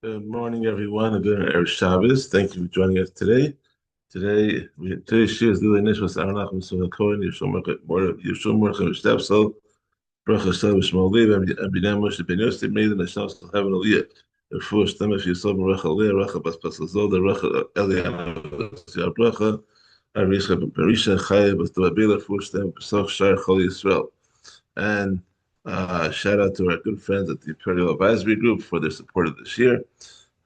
Good morning, everyone. A good Erev Shabbos. Thank you for joining us today. Today's shiur is Lili Nishmas Aranach Mitzvah Kohen Yeshua Mordechai Shtepsel Baruch Hashem Shmuel Lev and Binam Moshe Ben Yosef made the Nashal to have an Aliyah. The first time if you saw Baruch Aliyah Racha Bas Pasazol the Racha Eliana Bracha Arisha Berisha Chaya Bas Dabila first time Pesach Shar Chol Yisrael. And shout out to our good friends at the Imperial Advisory Group for their support of this year.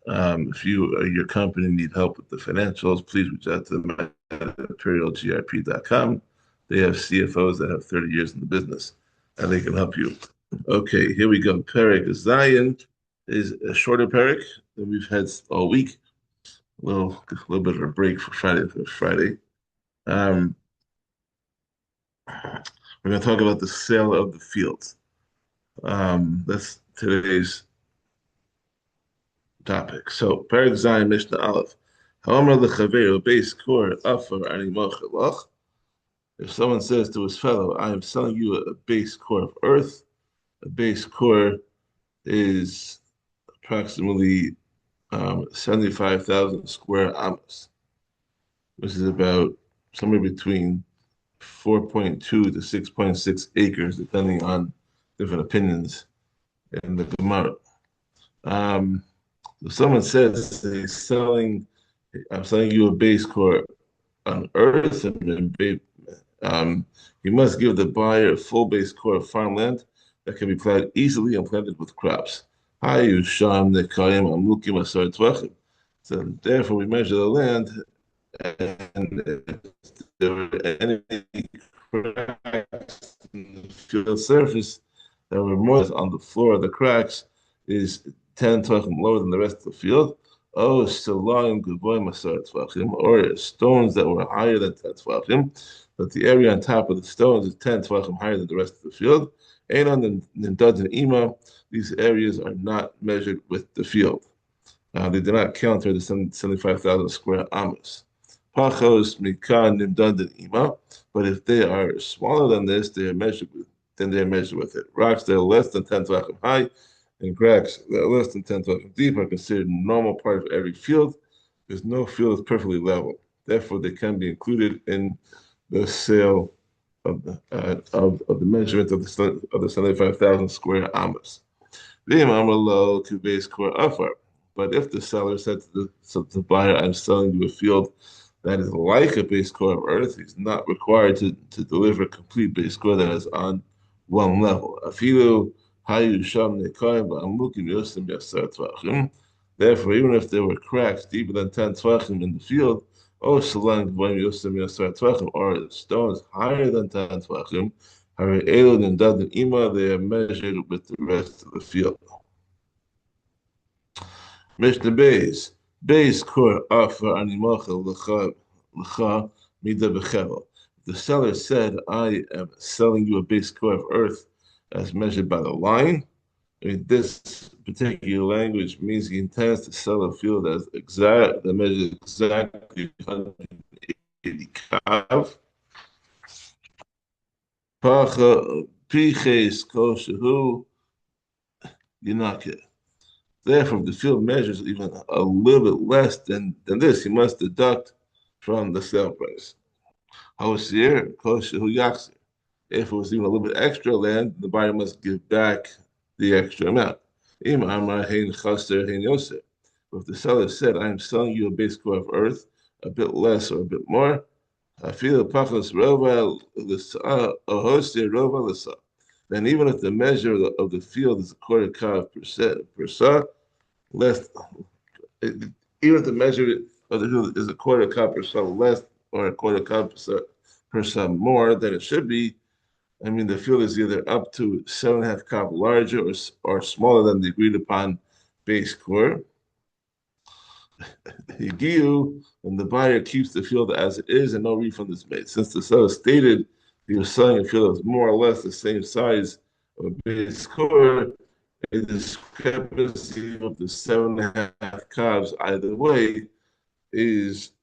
If you or your company need help with the financials, please reach out to them at imperialgrp.com. They have CFOs that have 30 years in the business, and they can help you. Okay, here we go. Perek Zion is a shorter Perek than we've had all week. A little bit of a break for Friday. We're going to talk about the sale of the fields. That's today's topic. So, Perek Zayin Mishnah Aleph. If someone says to his fellow, I am selling you a base core of earth, a base core is approximately 75,000 square amas, which is about somewhere between 4.2 to 6.6 acres, depending on different opinions in the Gemara. If someone says I'm selling you a base core on earth, you must give the buyer a full base core of farmland that can be plowed easily and planted with crops. So therefore, we measure the land, and if there were any cracks in the field surface that were more on the floor of the cracks is 10 tvachim lower than the rest of the field. Oh, Salayim Gavoy Masar Tvachim, or stones that were higher than 10 tvachim, but the area on top of the stones is 10 tvachim higher than the rest of the field. Einon and Dad and Ima, these areas are not measured with the field. They do not count for the 75,000 square amas. Pachos Mikan Nimdad and Ima, but if they are smaller than this, they are measured with. Then they are measured with it. Rocks that are less than 10 tvachim high and cracks that are less than 10 tvachim deep are considered a normal part of every field, because no field is perfectly level. Therefore, they can be included in the sale of the measurement of the 75,000 square amas. But if the seller said to the buyer, I'm selling you a field that is like a base core of earth, he's not required to deliver a complete base core that is on one level. Therefore, even if there were cracks deeper than 10 tvachim in the field, or stones higher than 10 tvachim, they are measured with the rest of the field. Mishnah Beis Kor Afa Animacha L'cha Mida B'chevel. The seller said, I am selling you a base core of earth as measured by the line. This particular language means he intends to sell a field that measures exactly 180 kav. Piches koshehu yinake. Therefore, if the field measures even a little bit less than this, he must deduct from the sale price. Hosir koshehu yaksir. If it was even a little bit extra land, the buyer must give back the extra amount. If the seller said, I'm selling you a base core of earth, a bit less or a bit more, then even if the measure of the field is a quarter kav per sa, less, even if the measure of the field is a quarter kav per sa less or a quarter kav per sa more than it should be, the field is either up to 7.5 kav larger or smaller than the agreed upon base core. Higiu, and the buyer keeps the field as it is and no refund is made. Since the seller stated he was selling a field that was more or less the same size of a base core, a discrepancy of the 7.5 kavs either way is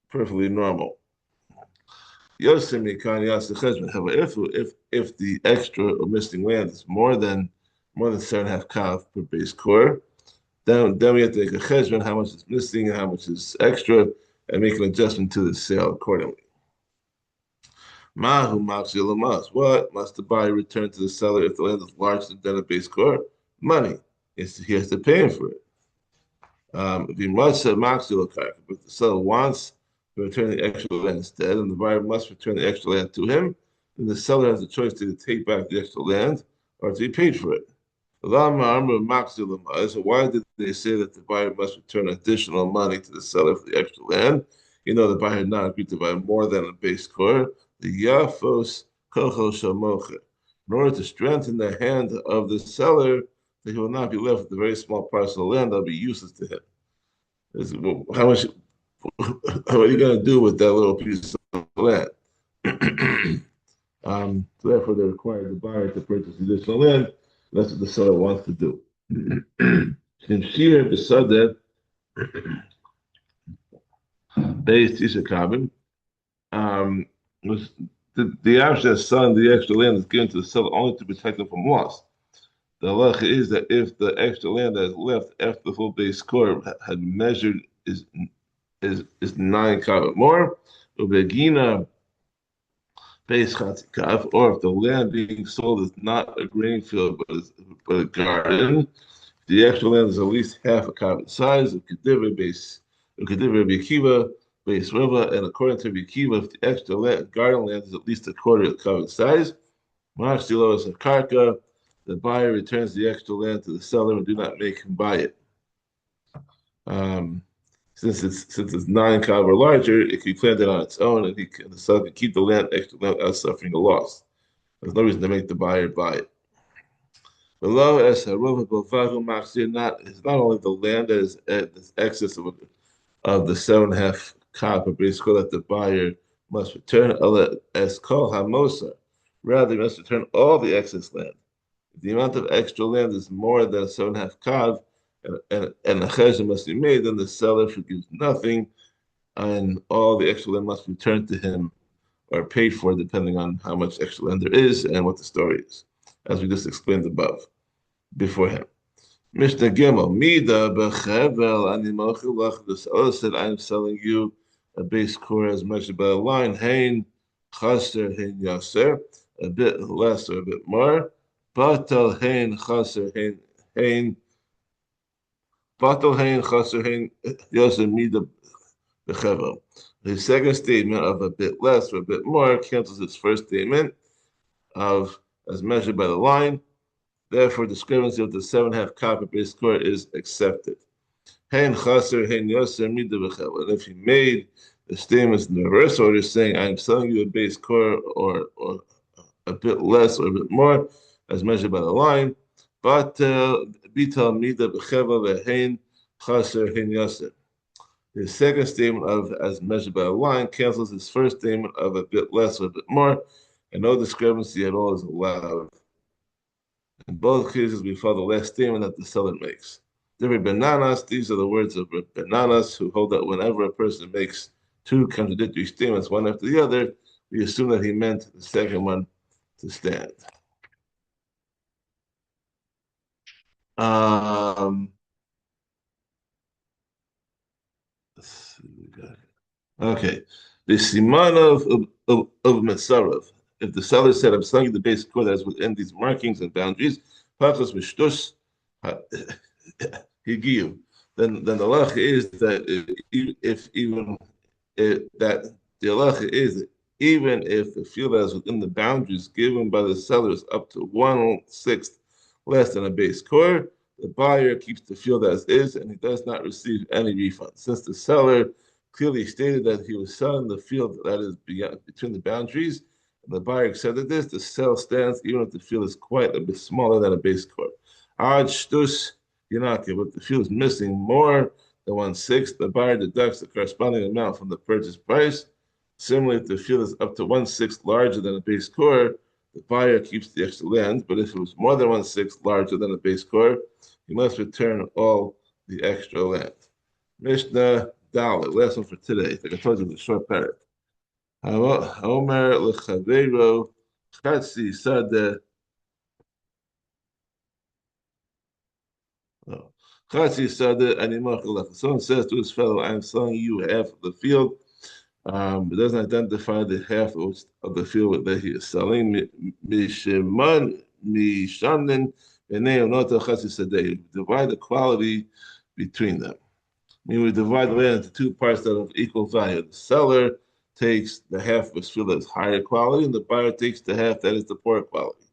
perfectly normal. However, if the extra or missing land is more than 7.5 kav per base core, Then we have to make a cheshbon, how much is missing and how much is extra, and make an adjustment to the sale accordingly. Mahu max. What must the buyer return to the seller if the land is larger than the base court? Money. He has to pay him for it. If he must have max but the seller wants to return the extra land instead, and the buyer must return the extra land to him, then the seller has a choice to either take back the extra land or to be paid for it. So why did they say that the buyer must return additional money to the seller for the extra land? The buyer had not agreed to buy more than a base core. The Yafos Kocho Shamocher. In order to strengthen the hand of the seller, that he will not be left with a very small parcel of land that will be useless to him. Well, how much? What are you going to do with that little piece of land? So therefore, they require the buyer to purchase additional land. That's what the seller wants to do. Since shiur besada based Ishakabin, was the Amshad son, the extra land is given to the seller only to protect them from loss. The halacha is that if the extra land that is left after the full base score had measured is 9 kav more, ubegina base chatzikav, or if the land being sold is not a grain field but a garden, the extra land is at least half a kav in size. Of Kediva base, Kediva Bikiva base river, and according to Bikiva, if the extra land, garden land is at least a quarter of the kav in size, Ma'astilo is a karka. The buyer returns the extra land to the seller and do not make him buy it. Since it's 9 kav or larger, it can be planted on its own, and the seller can keep the extra land without suffering a loss. There's no reason to make the buyer buy it. Below as it's not only the land that is at the excess of the 7.5 kav, but basically that the buyer must return as kol hamosa. Rather, he must return all the excess land. If the amount of extra land is more than 7.5 kav, and a cheshbon must be made, then the seller forgives nothing, and all the extra land must be returned to him or paid for, depending on how much extra land there is and what the story is, as we just explained above beforehand. Mishnah Gimel, Mida bechevel ani mochilach. The seller said, "I'm selling you a base core as measured by a line. Hein chaser, hein yaser, a bit less or a bit more. Batal hein chaser, hein batal hein chaser, hein yaser mida bechevel." The second statement of a bit less or a bit more cancels its first statement of as measured by the line. Therefore, discrepancy of the 7.5 kav base score is accepted. Hein chaser, hein yaser mida bechevel. And if he made the statements in the reverse order, saying, "I'm selling you a base core or a bit less or a bit more, as measured by the line," but bital mida bechevel ve'hein chaser hein yaser. The second statement of as measured by a line cancels his first statement of a bit less or a bit more, and no discrepancy at all is allowed. In both cases, we follow the last statement that the seller makes. These are the words of bananas, who hold that whenever a person makes two contradictory statements, one after the other, we assume that he meant the second one to stand. Let's see, we got it. Okay. The siman of Mesarav. If the seller said, "I'm selling you the base core that is within these markings and boundaries," pachas mishtus higiu, then the halacha is that if even that the halacha is that even if the field that is within the boundaries given by the seller is up to 1/6 less than a base core, the buyer keeps the field as is and he does not receive any refund. Since the seller clearly stated that he was selling the field that is between the boundaries, and the buyer accepted this, the sale stands even if the field is quite a bit smaller than a base core. Ad shtus Yanaki, but the field is missing more than 1/6, the buyer deducts the corresponding amount from the purchase price. Similarly, if the field is up to 1/6 larger than a base core, the buyer keeps the extra land, but if it was more than 1/6 larger than a base core, he must return all the extra land. Mishnah Dalet, last one for today. Like I told you, the short Perek. Omer lechaveiro chatzi sadeh. Chatzi Sada Animach Lech. Someone says to his fellow, I'm selling you half of the field, but doesn't identify the half of the field that he is selling. Misheman, Mishanin, Benei Nota Chatzi Sada. Divide the quality between them. I mean, we divide the land into two parts that have equal value. The seller takes the half of his field that is higher quality, and the buyer takes the half that is the poor quality.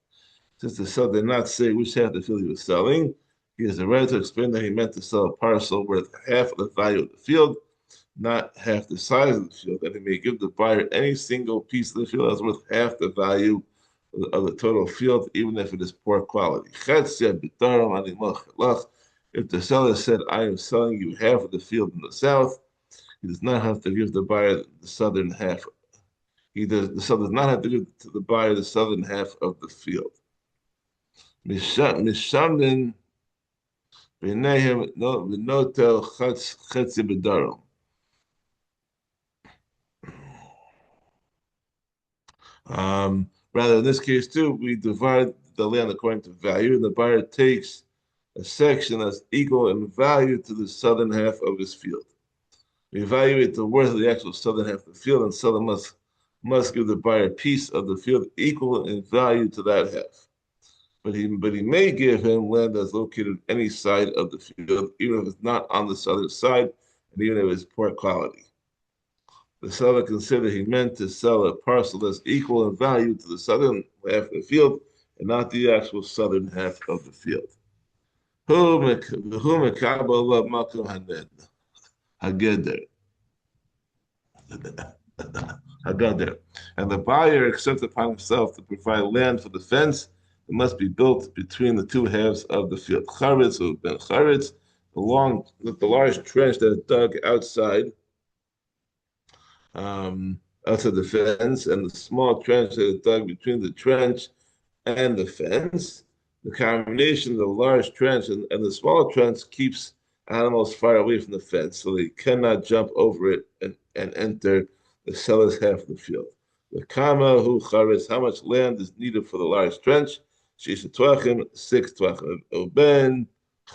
Since the seller did not say which half of the field he was selling, he has the right to explain that he meant to sell a parcel worth half of the value of the field, not half the size of the field, that he may give the buyer any single piece of the field that's worth half the value of the total field, even if it is poor quality. If the seller said, I am selling you half of the field in the south, he does not have to give the buyer the southern half. The seller does not have to give to the buyer the southern half of the field. Mishamnin b'neihem v'notel chetzi b'darom. Rather, in this case too, we divide the land according to value, and the buyer takes a section that's equal in value to the southern half of his field. We evaluate the worth of the actual southern half of the field, and seller must give the buyer a piece of the field equal in value to that half. But he may give him land that's located any side of the field, even if it's not on the southern side, and even if it's poor quality. The seller considered he meant to sell a parcel that's equal in value to the southern half of the field and not the actual southern half of the field. And the buyer accepts upon himself to provide land for the fence that must be built between the two halves of the field. Charetz or ben charetz, the large trench that is dug outside the fence, and the small trench that is dug between the trench and the fence. The combination of the large trench and the small trench keeps animals far away from the fence, so they cannot jump over it and enter the seller's half of the field. The kama hu charis, how much land is needed for the large trench? Shisha tvachim, 6 tvachim. Oben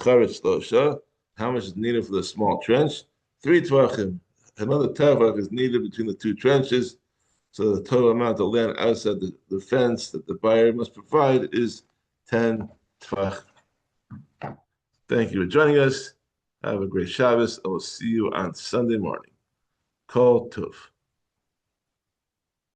charis losha, how much is needed for the small trench? 3 tvachim. Another tavach is needed between the two trenches. So the total amount of land outside the fence that the buyer must provide is 10 tvach. Thank you for joining us. Have a great Shabbos. I will see you on Sunday morning. Kol Tov.